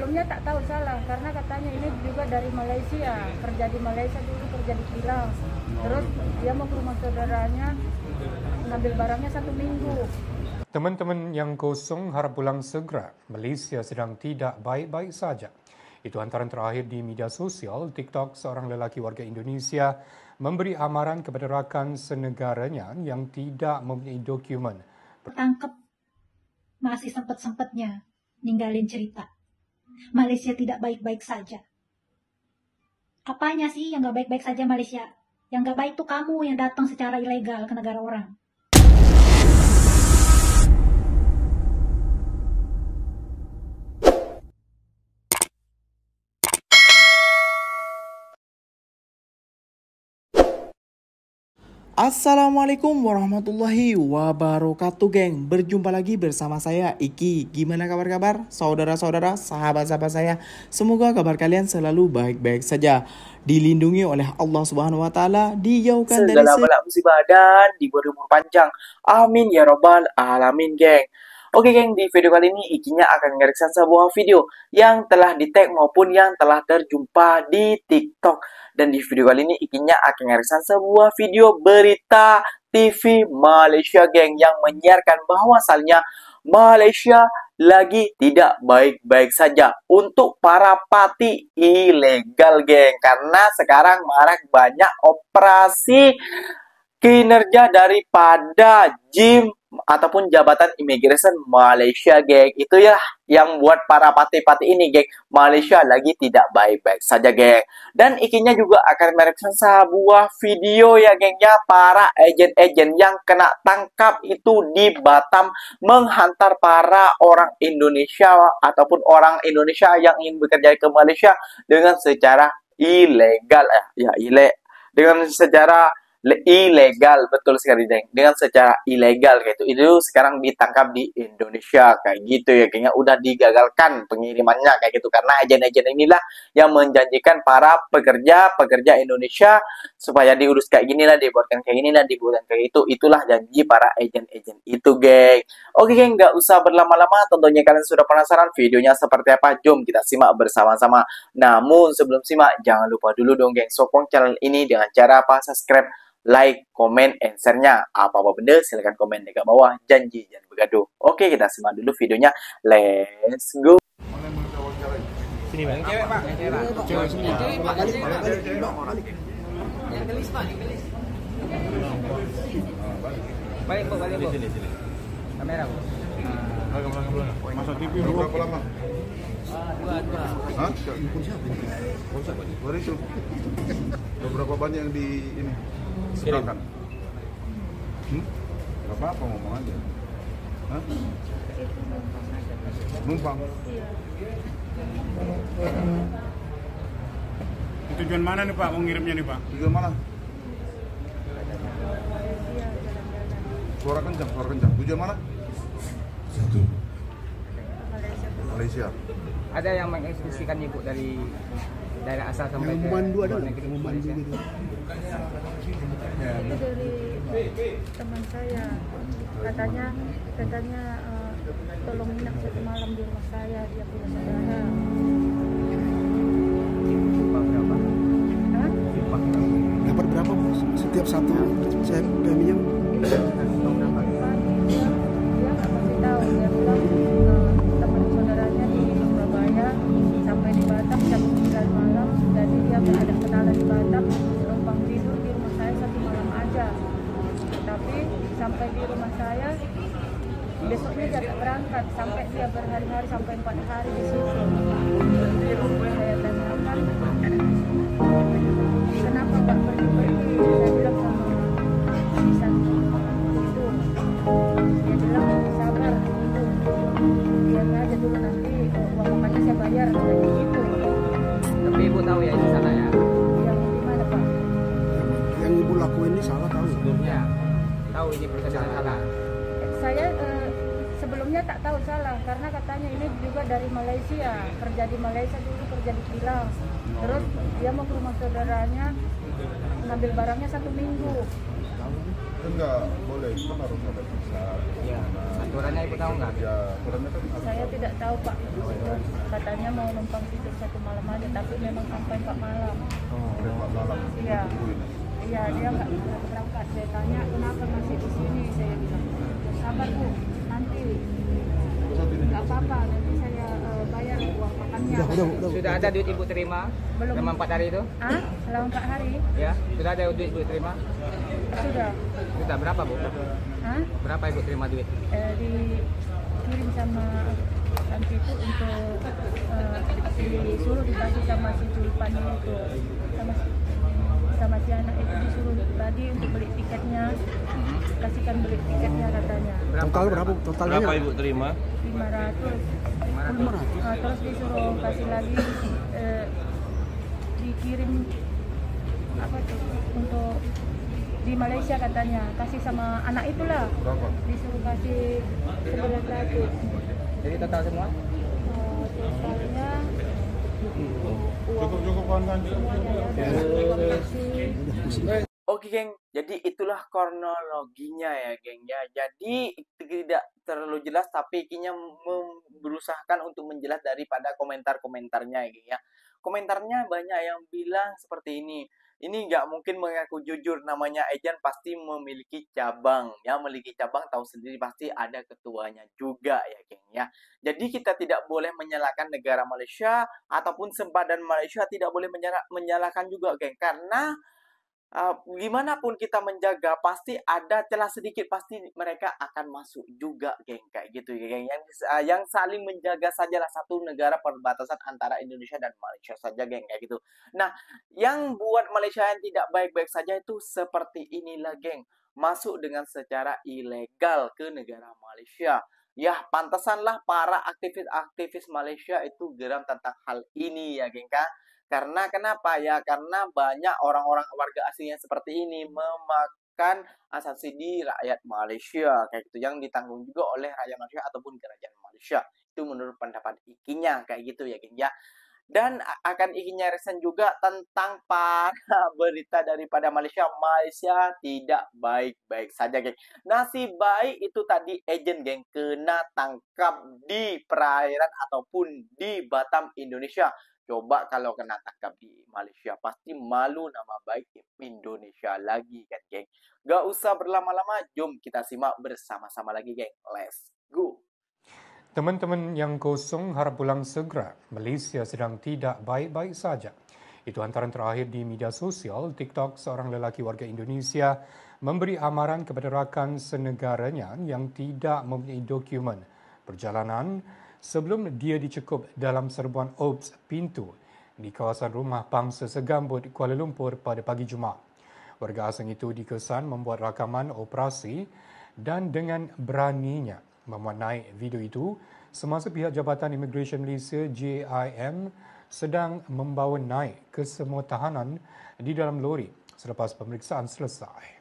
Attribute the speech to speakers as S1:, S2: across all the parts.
S1: sebelumnya tak tahu salah karena katanya ini juga dari Malaysia, kerja di Malaysia dulu, kerja di kilang. Terus dia mau ke rumah saudaranya ngambil barangnya 1 minggu.
S2: Teman-teman yang kosong harap pulang segera. Malaysia sedang tidak baik-baik saja. Itu hantaran terakhir di media sosial TikTok. Seorang lelaki warga Indonesia memberi amaran kepada rakan senegaranya yang tidak mempunyai dokumen.
S3: Tangkap, masih sempat-sempatnya ninggalin cerita. Malaysia tidak baik-baik saja. Apanya sih yang gak baik-baik saja Malaysia? Yang gak baik tuh kamu yang datang secara ilegal ke negara orang.
S4: Assalamualaikum warahmatullahi wabarakatuh, geng. Berjumpa lagi bersama saya Iki. Gimana kabar-kabar saudara-saudara, sahabat-sahabat saya? Semoga kabar kalian selalu baik-baik saja, dilindungi oleh Allah Subhanahu wa taala, dijauhkan dari
S5: segala bala musibah dan diberi umur panjang. Amin ya robbal alamin, geng. Oke, geng, di video kali ini Ikinya akan ngereaction sebuah video yang telah di-tag maupun yang telah terjumpa di TikTok. Dan di video kali ini Ikinya akan ngereaction sebuah video berita TV Malaysia, geng, yang menyiarkan bahwasannya Malaysia lagi tidak baik-baik saja untuk para parti ilegal, geng. Karena sekarang marak banyak operasi kinerja daripada JIM ataupun Jabatan Imigresen Malaysia, geng. Itu ya yang buat para parti-parti ini, geng, Malaysia lagi tidak baik-baik saja, geng. Dan Ikinya juga akan mereaction sebuah video ya, geng, ya, para agen-agen yang kena tangkap itu di Batam menghantar para orang Indonesia ataupun orang Indonesia yang ingin bekerja ke Malaysia dengan secara ilegal, dengan secara ilegal, betul sekali, geng, dengan secara ilegal kayak itu sekarang ditangkap di Indonesia kayak gitu ya, geng, udah digagalkan pengirimannya kayak gitu karena agen-agen inilah yang menjanjikan para pekerja Indonesia supaya diurus kayak gini lah, dibuatkan kayak gini lah, dibuatkan kayak itu. Itulah janji para agen-agen itu, geng. Oke, geng, nggak usah berlama-lama, tentunya kalian sudah penasaran videonya seperti apa. Jom kita simak bersama-sama. Namun sebelum simak, jangan lupa dulu dong, geng, sokong channel ini dengan cara apa? Subscribe, like, komen, and share-nya. Apa-apa benda, silahkan komen di bawah. Janji jangan bergaduh. Oke, kita simak dulu videonya. Let's go.
S6: Sini, Bang. Cewek, Pak. Cewek semua. Yang gelis, Pak. Balik, Bu. Balik, Bu. Sini. Kamera, Bu.
S7: Masa TV berapa lama?
S6: Dua.
S7: Hah? Siapa? Itu. Beberapa banyak yang di ini seberangkan. Gak apa-apa, ngomong aja. Hah? Numpang.
S8: Tujuan mana nih Pak, mau ngirimnya nih Pak?
S7: Tujuan mana? Suara kencang. Tujuan mana? Satu. Malaysia.
S6: Ada yang mengeksekusikan Ibu dari daerah asal sampai
S8: yang memandu ada nggak? Yang memandu gitu.
S1: Itu dari teman saya, katanya tolong nginap 1 malam di rumah saya, dia punya saudara.
S6: Berapa?
S1: Hah?
S8: Dapat berapa Bu? Setiap satu saya minjem.
S1: Dia nggak kasih tahu, dia bilang teman saudaranya di Surabaya sampai di Batam jam 9 malam, jadi dia ada kenalan di Batam, numpang tidur di rumah saya 1 malam aja. Tapi sampai di rumah saya besoknya dia tak berangkat, sampai dia berhari-hari, sampai 4 hari di situ. Saya tanyakan, kenapa nggak pergi-pergi? Saya bilang sama Isan itu, dia bilang sabar, biar aja dulu, nanti uang makannya saya bayar, kayak gitu.
S6: Tapi Ibu tahu ya di sana ya?
S1: Yang gimana, Pak?
S8: Yang Ibu lakuin ini salah tahu.
S6: Sebelumnya tahu ini perkenalan salah.
S1: Saya sebelumnya tak tahu salah karena katanya ini juga dari Malaysia, kerja di Malaysia dulu, kerja di kilang. Terus dia mau ke rumah saudaranya ngambil barangnya 1 minggu.
S6: tahu.
S7: Enggak boleh, itu kan harus ada visa.
S6: Ya, aturannya ibu tahu nggak?
S7: Ya, aturannya kan harus
S1: Saya tidak tahu Pak. Itu katanya mau numpang tidur 1 malam aja, tapi memang sampai 4 malam.
S7: ada 4 malam.
S1: Iya.
S7: Tungguin.
S1: Iya, dia nggak bisa berangkat. Saya tanya kenapa masih di sini. Saya bilang, sabar Bu, nanti nggak apa-apa. Nanti saya bayar uang makannya.
S6: Sudah ada duit ibu terima
S1: Belum.
S6: selama 4 hari itu?
S1: Ah, selama 4 hari?
S6: Ya, sudah ada duit ibu terima?
S1: Sudah.
S6: Sudah berapa bu?
S1: Hah?
S6: Berapa ibu terima duit?
S1: Dikirim sama nanti itu untuk disuruh dikasih sama si Julpannya itu, sama si anak itu disuruh tadi untuk beli tiketnya, kasihkan beli tiketnya katanya.
S8: Total berapa? Totalnya
S9: Berapa ibu terima?
S1: 500.
S6: 500.
S1: Terus disuruh kasih lagi dikirim apa tuh untuk di Malaysia katanya, kasih sama anak itulah.
S7: Berapa?
S1: Disuruh kasih 900.
S6: Jadi total semua?
S1: Totalnya
S7: Cukup kan?
S1: semuanya ya, uang kasih.
S5: Oke geng, jadi itulah kronologinya ya geng ya. Jadi tidak terlalu jelas tapi ikinya berusahakan untuk menjelas daripada komentar-komentarnya ya geng ya. Komentarnya banyak yang bilang seperti ini. Ini nggak mungkin mengaku jujur, namanya agent pasti memiliki cabang. Ya, memiliki cabang tahu sendiri pasti ada ketuanya juga ya geng ya. Jadi kita tidak boleh menyalahkan negara Malaysia ataupun sempadan Malaysia tidak boleh menyalahkan juga geng. Karena gimana pun kita menjaga pasti ada celah sedikit, pasti mereka akan masuk juga geng kayak gitu ya geng. Yang saling menjaga sajalah satu negara perbatasan antara Indonesia dan Malaysia saja geng kayak gitu. Nah, yang buat Malaysia yang tidak baik-baik saja itu seperti inilah geng, masuk dengan secara ilegal ke negara Malaysia. Ya, pantasanlah para aktivis-aktivis Malaysia itu geram tentang hal ini ya geng kan. Karena kenapa ya? Karena banyak orang-orang warga asing yang seperti ini memakan asasi di rakyat Malaysia kayak gitu, yang ditanggung juga oleh rakyat Malaysia ataupun kerajaan Malaysia. Itu menurut pendapat ikinya kayak gitu ya geng ya. Dan akan ikinya reaction juga tentang para berita daripada Malaysia. Malaysia tidak baik-baik saja geng. Nasib baik itu tadi agent geng kena tangkap di perairan ataupun di Batam Indonesia. Coba kalau kena tangkap di Malaysia, pasti malu nama baik Indonesia lagi kan geng. Gak usah berlama-lama, jom kita simak bersama-sama lagi geng. Let's go.
S2: Teman-teman yang kosong harap pulang segera. Malaysia sedang tidak baik-baik saja. Itu hantaran terakhir di media sosial. TikTok, seorang lelaki warga Indonesia memberi amaran kepada rakan senegaranya yang tidak mempunyai dokumen perjalanan sebelum dia dicekup dalam serbuan OBS pintu di kawasan rumah bangsa Segambut, Kuala Lumpur pada pagi Jumaat. Warga asing itu dikesan membuat rakaman operasi dan dengan beraninya memuat naik video itu semasa pihak Jabatan Imigresen Malaysia JIM sedang membawa naik kesemua tahanan di dalam lori selepas pemeriksaan selesai.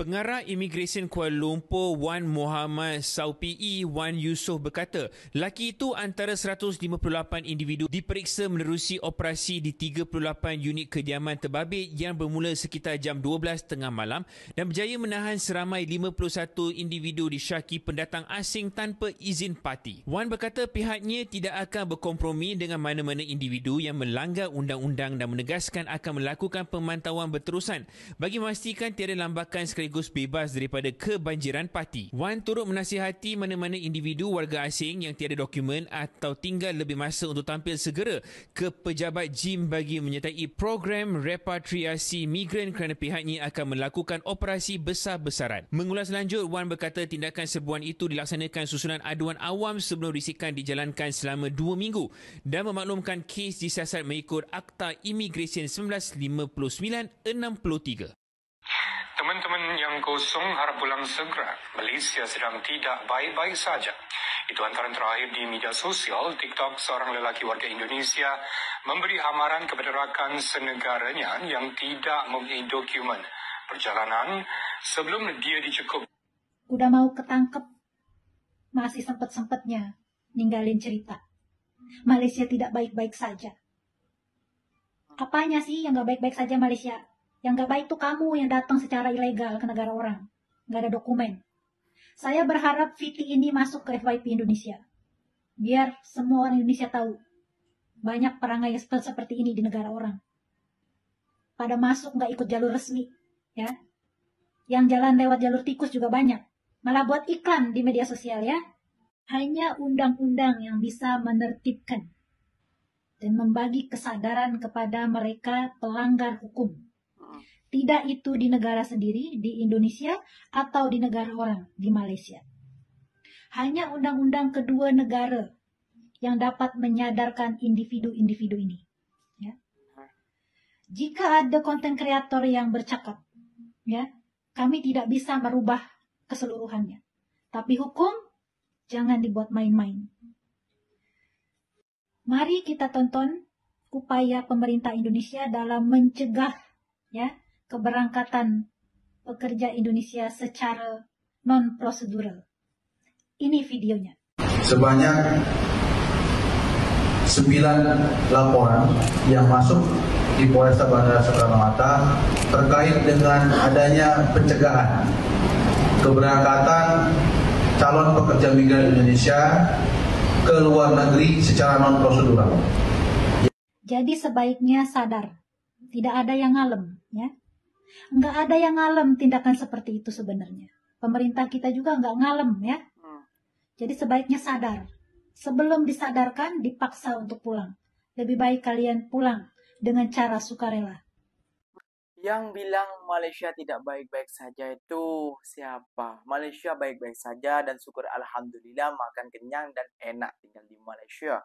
S10: Pengarah Imigresen Kuala Lumpur Wan Muhammad Saupi Wan Yusof berkata, lelaki itu antara 158 individu diperiksa menerusi operasi di 38 unit kediaman terbabit yang bermula sekitar jam 12 tengah malam dan berjaya menahan seramai 51 individu disyaki pendatang asing tanpa izin parti. Wan berkata pihaknya tidak akan berkompromi dengan mana-mana individu yang melanggar undang-undang dan menegaskan akan melakukan pemantauan berterusan bagi memastikan tiada lambakan sekaligus bebas daripada kebanjiran parti. Wan turut menasihati mana-mana individu warga asing yang tiada dokumen atau tinggal lebih masa untuk tampil segera ke pejabat JIM bagi menyertai program repatriasi migran kerana pihaknya akan melakukan operasi besar-besaran. Mengulas lanjut, Wan berkata tindakan serbuan itu dilaksanakan susulan aduan awam sebelum risikan dijalankan selama 2 minggu dan memaklumkan kes disiasat mengikut Akta Imigresen 1959-63.
S2: Teman-teman yang kosong harap pulang segera. Malaysia sedang tidak baik-baik saja. Itu hantaran terakhir di media sosial. TikTok, seorang lelaki warga Indonesia memberi amaran kepada rakan senegaranya yang tidak mempunyai dokumen perjalanan sebelum dia dicekup.
S3: Udah mau ketangkep, masih sempet-sempetnya ninggalin cerita. Malaysia tidak baik-baik saja. Apanya sih yang gak baik-baik saja Malaysia? Yang gak baik tuh kamu yang datang secara ilegal ke negara orang. Gak ada dokumen. Saya berharap VT ini masuk ke FYP Indonesia. Biar semua orang Indonesia tahu. Banyak perangai seperti ini di negara orang. Pada masuk gak ikut jalur resmi. Ya. Yang jalan lewat jalur tikus juga banyak. Malah buat iklan di media sosial ya. Hanya undang-undang yang bisa menertibkan dan membagi kesadaran kepada mereka pelanggar hukum. Tidak itu di negara sendiri, di Indonesia, atau di negara orang, di Malaysia. Hanya undang-undang kedua negara yang dapat menyadarkan individu-individu ini. Ya. Jika ada konten kreator yang bercakap, ya, kami tidak bisa merubah keseluruhannya. Tapi hukum, jangan dibuat main-main. Mari kita tonton upaya pemerintah Indonesia dalam mencegah ya keberangkatan pekerja Indonesia secara non-prosedural. Ini videonya.
S9: Sebanyak 9 laporan yang masuk di Polresta Bandara Soekarno-Hatta terkait dengan adanya pencegahan keberangkatan calon pekerja migran Indonesia ke luar negeri secara non-prosedural.
S3: Jadi sebaiknya sadar, tidak ada yang ngalem, ya. Nggak ada yang ngalem tindakan seperti itu sebenarnya. Pemerintah kita juga nggak ngalem, ya. Jadi sebaiknya sadar. Sebelum disadarkan, dipaksa untuk pulang. Lebih baik kalian pulang dengan cara sukarela.
S5: Yang bilang Malaysia tidak baik-baik saja itu siapa? Malaysia baik-baik saja dan syukur alhamdulillah makan kenyang dan enak tinggal di Malaysia.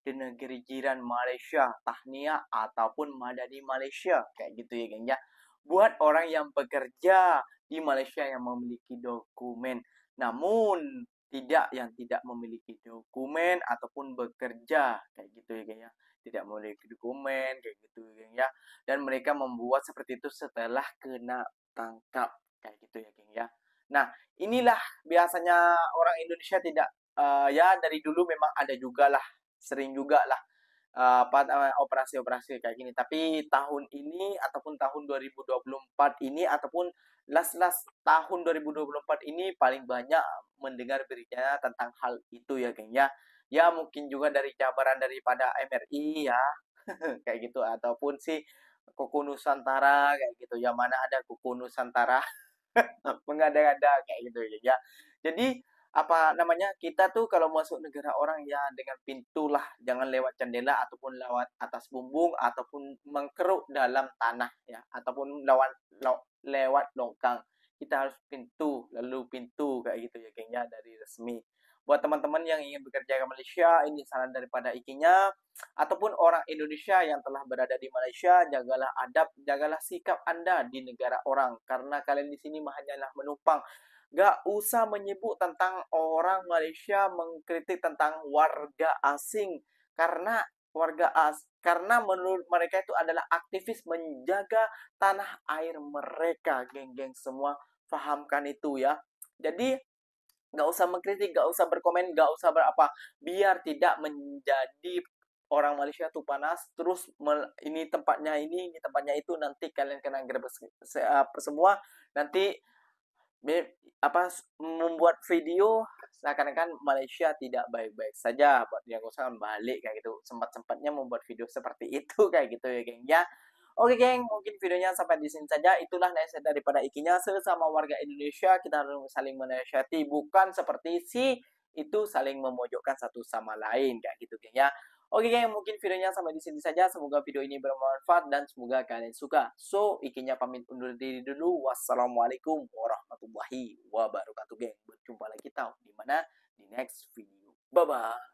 S5: Di negeri jiran Malaysia, tahniah ataupun madani Malaysia. Kayak gitu ya geng ya. Buat orang yang bekerja di Malaysia yang memiliki dokumen. Namun tidak yang tidak memiliki dokumen ataupun bekerja. Kayak gitu ya geng ya. Tidak memiliki dokumen kayak gitu geng ya, dan mereka membuat seperti itu setelah kena tangkap kayak gitu ya geng ya. Nah inilah biasanya orang Indonesia tidak ya dari dulu memang ada juga lah, sering juga lah operasi-operasi kayak gini, tapi tahun ini ataupun tahun 2024 ini ataupun last tahun 2024 ini paling banyak mendengar beritanya tentang hal itu ya geng ya. Ya mungkin juga dari jabaran daripada MRI ya kayak gitu, ataupun si Kuku Nusantara kayak gitu, yang mana ada Kuku Nusantara mengada-ngada kayak gitu ya. Jadi apa namanya, kita tuh kalau masuk negara orang ya dengan pintu lah, jangan lewat jendela ataupun lewat atas bumbung ataupun mengkeruk dalam tanah ya, ataupun lewat longkang. Kita harus pintu lalu pintu kayak gitu ya geng ya, dari resmi. Buat teman-teman yang ingin bekerja ke Malaysia, ini saran daripada ikinya, ataupun orang Indonesia yang telah berada di Malaysia, jagalah adab, jagalah sikap Anda di negara orang, karena kalian di sini hanyalah menumpang. Gak usah menyebut tentang orang Malaysia, mengkritik tentang warga asing, karena karena menurut mereka itu adalah aktivis menjaga tanah air mereka, geng-geng semua, pahamkan itu ya. Jadi gak usah mengkritik, gak usah berkomen, gak usah berapa, biar tidak menjadi orang Malaysia tuh panas, terus ini tempatnya ini tempatnya itu, nanti kalian kena gerbek semua, nanti membuat video seakan-akan Malaysia tidak baik-baik saja, buat yang usahakan balik kayak gitu, sempat-sempatnya membuat video seperti itu kayak gitu ya geng ya. Oke geng, mungkin videonya sampai di sini saja. Itulah nasihat daripada ikinya, sesama warga Indonesia kita harus saling menasihati, bukan seperti si itu saling memojokkan satu sama lain kayak gitu geng ya. Oke geng, mungkin videonya sampai di sini saja. Semoga video ini bermanfaat dan semoga kalian suka. So, ikinya pamit undur diri dulu. Wassalamualaikum warahmatullahi wabarakatuh geng. Berjumpa lagi di mana di next video. Bye bye.